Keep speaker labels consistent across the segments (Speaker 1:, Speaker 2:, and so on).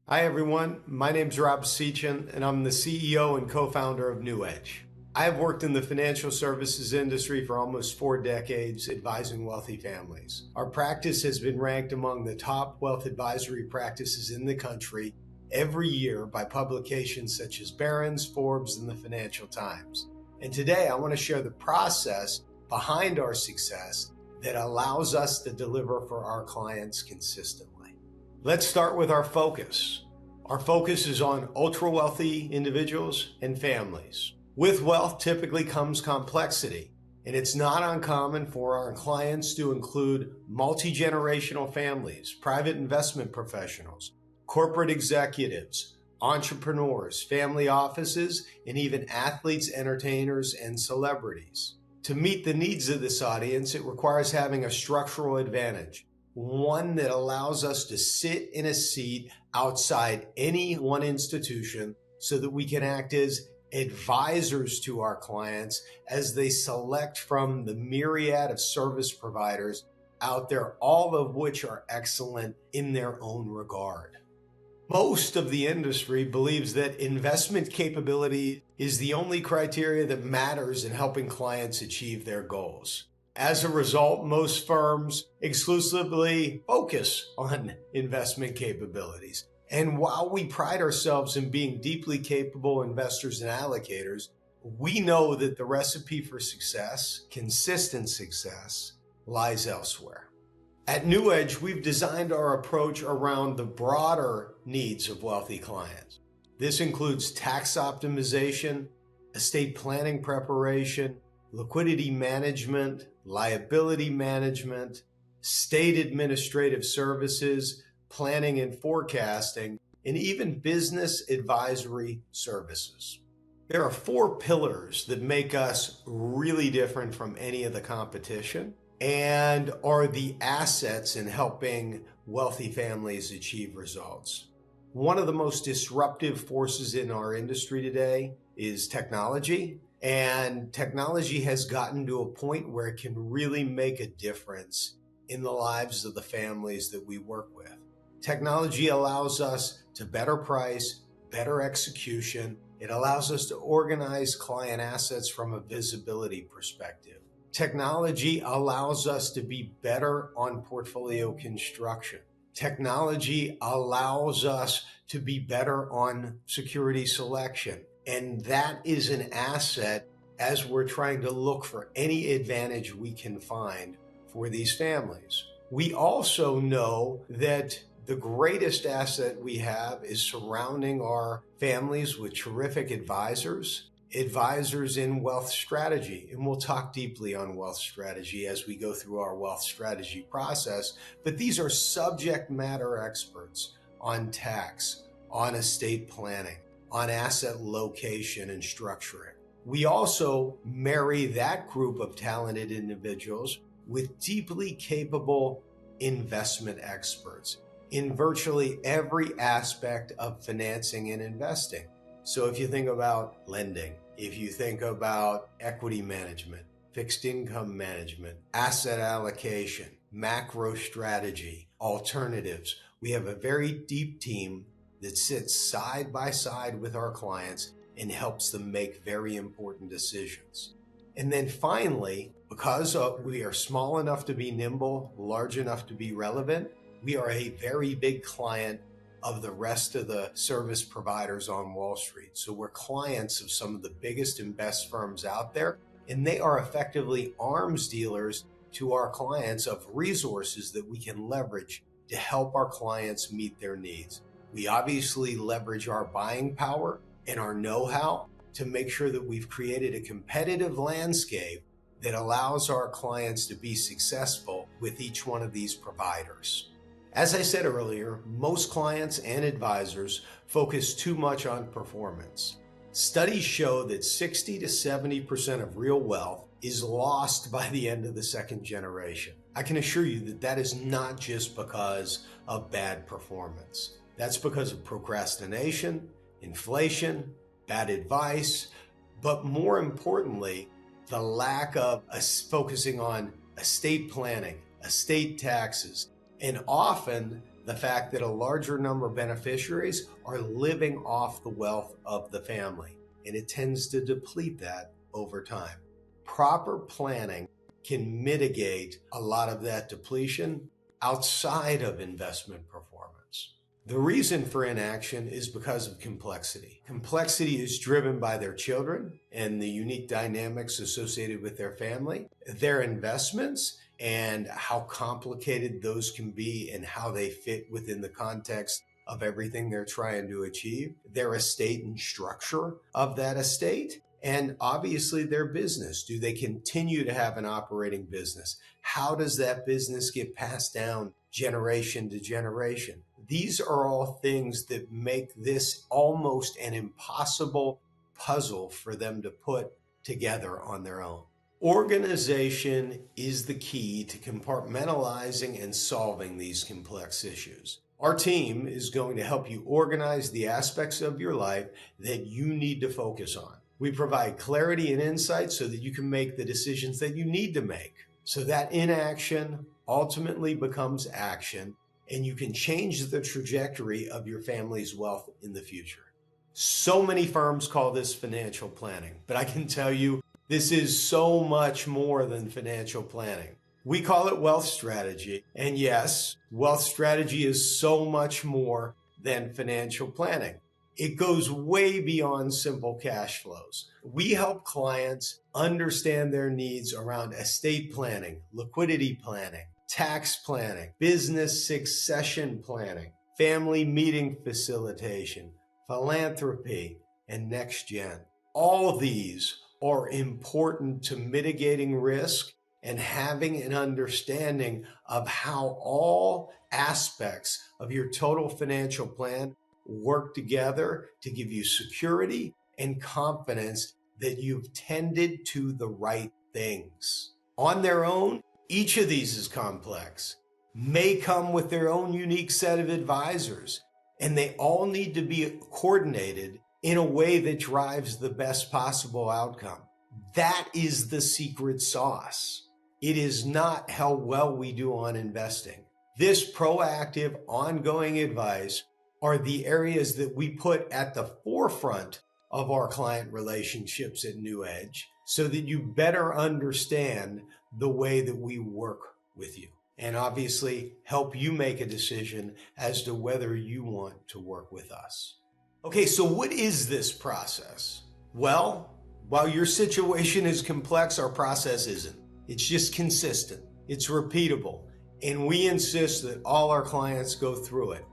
Speaker 1: Hi everyone, my name's Rob Sechan and I'm the CEO and co-founder of NewEdge. I have worked in the financial services industry for almost 4 decades advising wealthy families. Our practice has been ranked among the top wealth advisory practices in the country every year by publications such as Barron's, Forbes, and the Financial Times. And today I want to share the process behind our success that allows us to deliver for our clients consistently. Let's start with our focus. Our focus is on ultra-wealthy individuals and families. With wealth typically comes complexity, and it's not uncommon for our clients to include multi-generational families, private investment professionals, corporate executives, entrepreneurs, family offices, and even athletes, entertainers, and celebrities. To meet the needs of this audience, it requires having a structural advantage, one that allows us to sit in a seat outside any one institution so that we can act as advisors to our clients as they select from the myriad of service providers out there, all of which are excellent in their own regard. Most of the industry believes that investment capability is the only criteria that matters in helping clients achieve their goals. As a result, most firms exclusively focus on investment capabilities. And while we pride ourselves in being deeply capable investors and allocators, we know that the recipe for success, consistent success, lies elsewhere. At NewEdge, we've designed our approach around the broader needs of wealthy clients. This includes tax optimization, estate planning preparation, liquidity management, liability management, state administrative services, planning and forecasting, and even business advisory services. There are 4 pillars that make us really different from any of the competition and are the assets in helping wealthy families achieve results. One of the most disruptive forces in our industry today is technology. And technology has gotten to a point where it can really make a difference in the lives of the families that we work with. Technology allows us to better price, better execution. It allows us to organize client assets from a visibility perspective. Technology allows us to be better on portfolio construction. Technology allows us to be better on security selection. And that is an asset as we're trying to look for any advantage we can find for these families. We also know that the greatest asset we have is surrounding our families with terrific advisors in wealth strategy. And we'll talk deeply on wealth strategy as we go through our wealth strategy process. But these are subject matter experts on tax, on estate planning, on asset location and structuring. We also marry that group of talented individuals with deeply capable investment experts in virtually every aspect of financing and investing. So if you think about lending, if you think about equity management, fixed income management, asset allocation, macro strategy, alternatives, we have a very deep team that sits side by side with our clients and helps them make very important decisions. And then finally, because we are small enough to be nimble, large enough to be relevant, we are a very big client of the rest of the service providers on Wall Street. So we're clients of some of the biggest and best firms out there, and they are effectively arms dealers to our clients of resources that we can leverage to help our clients meet their needs. We obviously leverage our buying power and our know-how to make sure that we've created a competitive landscape that allows our clients to be successful with each one of these providers. As I said earlier, most clients and advisors focus too much on performance. Studies show that 60 to 70% of real wealth is lost by the end of the second generation. I can assure you that that is not just because of bad performance. That's because of procrastination, inflation, bad advice, but more importantly, the lack of focusing on estate planning, estate taxes, and often the fact that a larger number of beneficiaries are living off the wealth of the family, and it tends to deplete that over time. Proper planning can mitigate a lot of that depletion outside of investment performance. The reason for inaction is because of complexity. Complexity is driven by their children and the unique dynamics associated with their family, their investments, and how complicated those can be and how they fit within the context of everything they're trying to achieve, their estate and structure of that estate, and obviously their business. Do they continue to have an operating business? How does that business get passed down generation to generation? These are all things that make this almost an impossible puzzle for them to put together on their own. Organization is the key to compartmentalizing and solving these complex issues. Our team is going to help you organize the aspects of your life that you need to focus on. We provide clarity and insight so that you can make the decisions that you need to make, so that inaction ultimately becomes action and you can change the trajectory of your family's wealth in the future. So many firms call this financial planning, but I can tell you this is so much more than financial planning. We call it wealth strategy. And yes, wealth strategy is so much more than financial planning. It goes way beyond simple cash flows. We help clients understand their needs around estate planning, liquidity planning, tax planning, business succession planning, family meeting facilitation, philanthropy, and next gen. All these are important to mitigating risk and having an understanding of how all aspects of your total financial plan work together to give you security and confidence that you've tended to the right things. On their own, each of these is complex, may come with their own unique set of advisors, and they all need to be coordinated in a way that drives the best possible outcome. That is the secret sauce. It is not how well we do on investing. This proactive, ongoing advice are the areas that we put at the forefront of our client relationships at NewEdge so that you better understand the way that we work with you and obviously help you make a decision as to whether you want to work with us. Okay, so what is this process? Well, while your situation is complex, our process isn't. It's just consistent, it's repeatable, and we insist that all our clients go through it.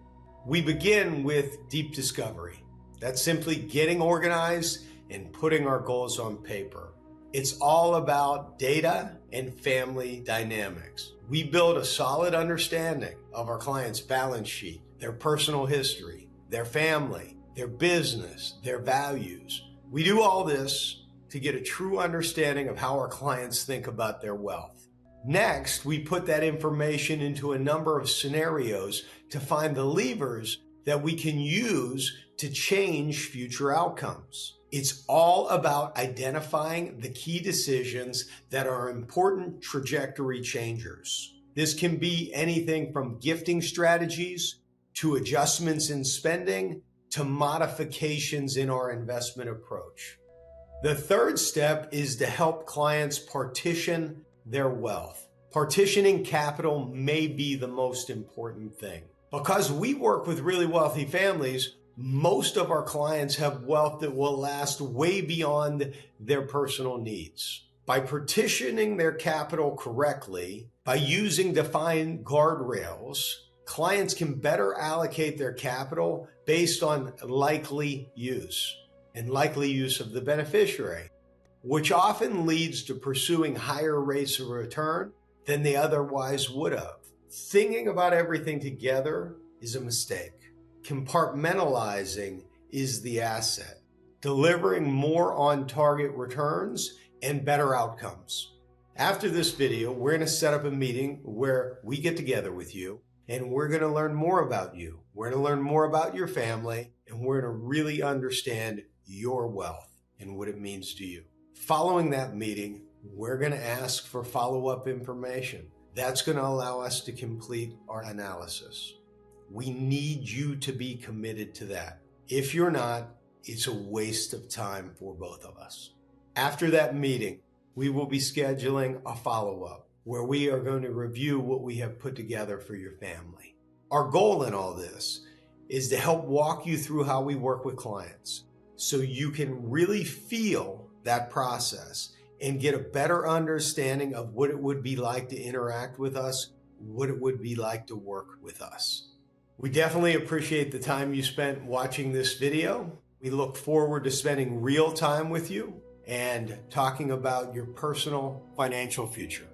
Speaker 1: We begin with deep discovery. That's simply getting organized and putting our goals on paper. It's all about data and family dynamics. We build a solid understanding of our client's balance sheet, their personal history, their family, their business, their values. We do all this to get a true understanding of how our clients think about their wealth. Next, we put that information into a number of scenarios to find the levers that we can use to change future outcomes. It's all about identifying the key decisions that are important trajectory changers. This can be anything from gifting strategies to adjustments in spending to modifications in our investment approach. The third step is to help clients partition their wealth. Partitioning capital may be the most important thing. Because we work with really wealthy families, most of our clients have wealth that will last way beyond their personal needs. By partitioning their capital correctly, by using defined guardrails, clients can better allocate their capital based on likely use and likely use of the beneficiary, which often leads to pursuing higher rates of return than they otherwise would have. Thinking about everything together is a mistake. Compartmentalizing is the asset, delivering more on target returns and better outcomes. After this video, we're going to set up a meeting where we get together with you and we're going to learn more about you. We're going to learn more about your family and we're going to really understand your wealth and what it means to you. Following that meeting, we're going to ask for follow-up information. That's going to allow us to complete our analysis. We need you to be committed to that. If you're not, it's a waste of time for both of us. After that meeting, we will be scheduling a follow-up where we are going to review what we have put together for your family. Our goal in all this is to help walk you through how we work with clients so you can really feel that process and get a better understanding of what it would be like to interact with us, what it would be like to work with us. We definitely appreciate the time you spent watching this video. We look forward to spending real time with you and talking about your personal financial future.